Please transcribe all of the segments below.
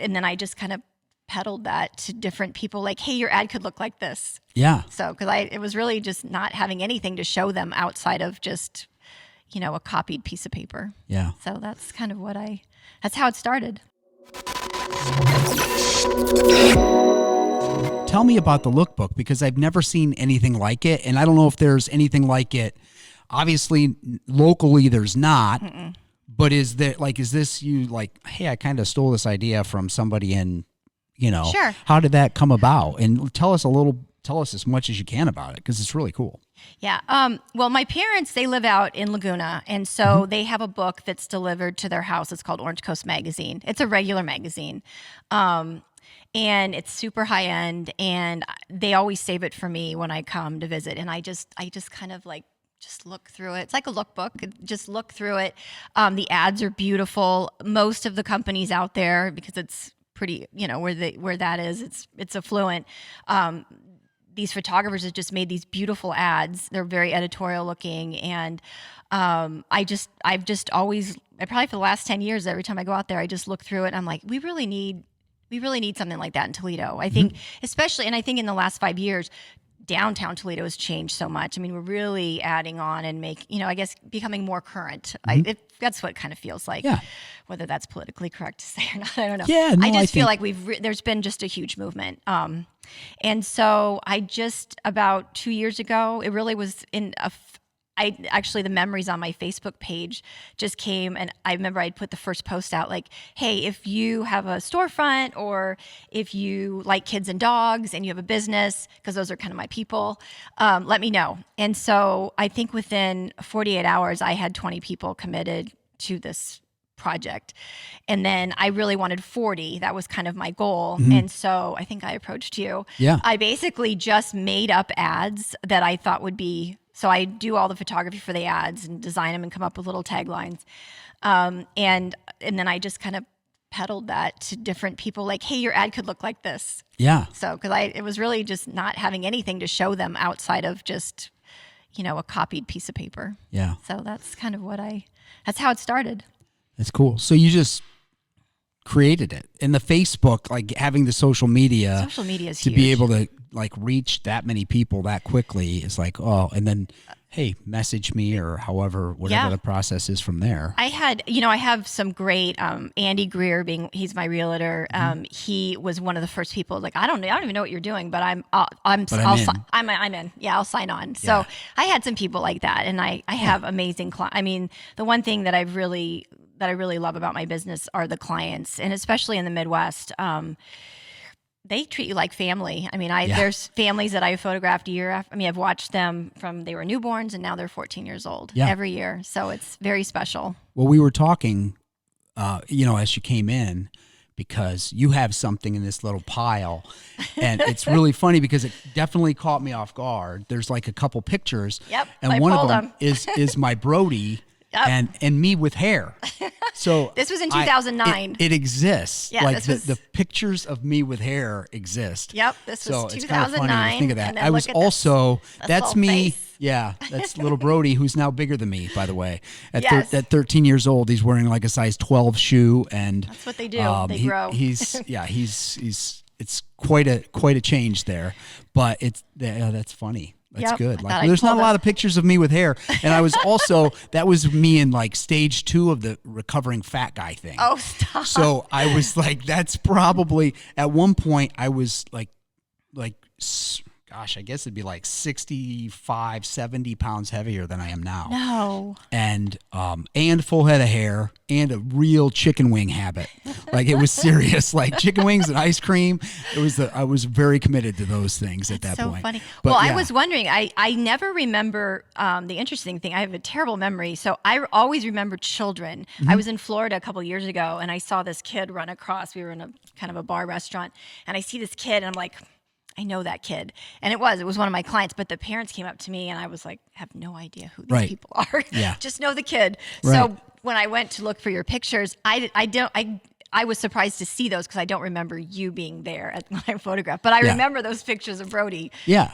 and then I just kind of peddled that to different people, like, hey, your ad could look like this. Yeah. So, because it was really just not having anything to show them outside of just, a copied piece of paper. Yeah. So that's kind of that's how it started. Tell me about the Lookbook, because I've never seen anything like it, and I don't know if there's anything like it. Obviously, locally, there's not. Mm-mm. But is this you like, hey, I kind of stole this idea from somebody in, Sure. How did that come about? And tell us as much as you can about it, because it's really cool. Yeah. Well, my parents, they live out in Laguna, and so they have a book that's delivered to their house. It's called Orange Coast Magazine. It's a regular magazine. And it's super high end, and they always save it for me when I come to visit. And I just kind of like, just look through it. It's like a lookbook. Just look through it. The ads are beautiful. Most of the companies out there, because it's pretty, where that is, it's affluent. These photographers have just made these beautiful ads. They're very editorial looking, and I've just always, probably for the last 10 years, every time I go out there, I just look through it and I'm like, we really need something like that in Toledo. I think, especially, and I think in the last 5 years, downtown Toledo has changed so much. I mean, we're really adding on and I guess becoming more current. That's what it kind of feels like. Yeah. Whether that's politically correct to say or not, I don't know. Yeah, no, I just feel like there's been just a huge movement. And so I just, about 2 years ago, it really was the memories on my Facebook page just came, and I remember I'd put the first post out like, hey, if you have a storefront, or if you like kids and dogs and you have a business, because those are kind of my people, let me know. And so I think within 48 hours, I had 20 people committed to this project. And then I really wanted 40. That was kind of my goal. Mm-hmm. And so I think I approached you. Yeah. I basically just made up ads that I thought would be, so I do all the photography for the ads and design them and come up with little taglines. And then I just kind of peddled that to different people, like, hey, your ad could look like this. Yeah. So, because it was really just not having anything to show them outside of just, a copied piece of paper. Yeah. So that's kind of that's how it started. That's cool. So you just created it. And the Facebook, like having the social media is huge. To be able to like reach that many people that quickly is like, oh, and then, hey, message me, or whatever the process is from there. I have some great, Andy Greer he's my realtor. He was one of the first people, like, I don't even know what you're doing, but I'm in. Yeah, I'll sign on. So I had some people like that, and I have amazing clients. I mean, the one thing that I really love about my business are the clients, and especially in the Midwest, they treat you like family. I mean, there's families that I photographed year after. I mean, I've watched them from they were newborns and now they're 14 years old every year. So it's very special. Well, we were talking, as you came in, because you have something in this little pile, and it's really funny because it definitely caught me off guard. There's like a couple pictures, and one of them is my Brody. Yep. And me with hair. So this was in 2009. It exists. Yeah, like the pictures of me with hair exist. Yep, this was 2009. It's kind of funny to think of that. I was also that's me. Face. Yeah, that's little Brody, who's now bigger than me, by the way. At 13 years old, he's wearing like a size 12 shoe, and that's what they do. They grow. He's it's quite a change there, but that's funny. That's good. Like, there's not a lot of pictures of me with hair. And I was also, that was me in like stage 2 of the recovering fat guy thing. Oh, stop. So I was like, that's probably, at one point I was like, gosh, I guess it'd be like 65, 70 pounds heavier than I am now. No. And full head of hair and a real chicken wing habit. Like, it was serious, like chicken wings and ice cream. I was very committed to those things at that point. So funny. But, I was wondering, I never remember, the interesting thing, I have a terrible memory. So I always remember children. Mm-hmm. I was in Florida a couple years ago and I saw this kid run across, we were in a kind of a bar restaurant, and I see this kid and I'm like, I know that kid. And it was one of my clients, but the parents came up to me and I was like, have no idea who these people are. Yeah. Just know the kid. Right. So when I went to look for your pictures, I was surprised to see those because I don't remember you being there at my photograph, but I remember those pictures of Brody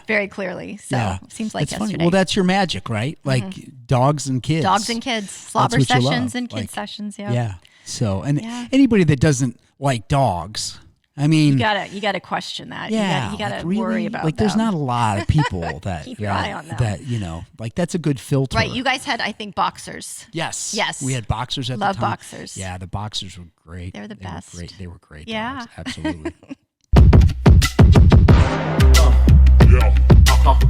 very clearly. So it seems like that's yesterday. Funny. Well, that's your magic, right? Like dogs and kids. Dogs and kids, slobber sessions and kid sessions. Yeah. Yeah. So, and anybody that doesn't like dogs. I mean, you gotta question that. yeah, you gotta really? worry about like. There's them. not a lot of people that Keep your eye on them. that like that's a good filter. Right, you guys had, I think, boxers. Yes. Yes. We had boxers at Love the time. boxers. Yeah, the boxers were great. They're the best. Were great. They were great. Yeah. Dogs. Absolutely. Yeah.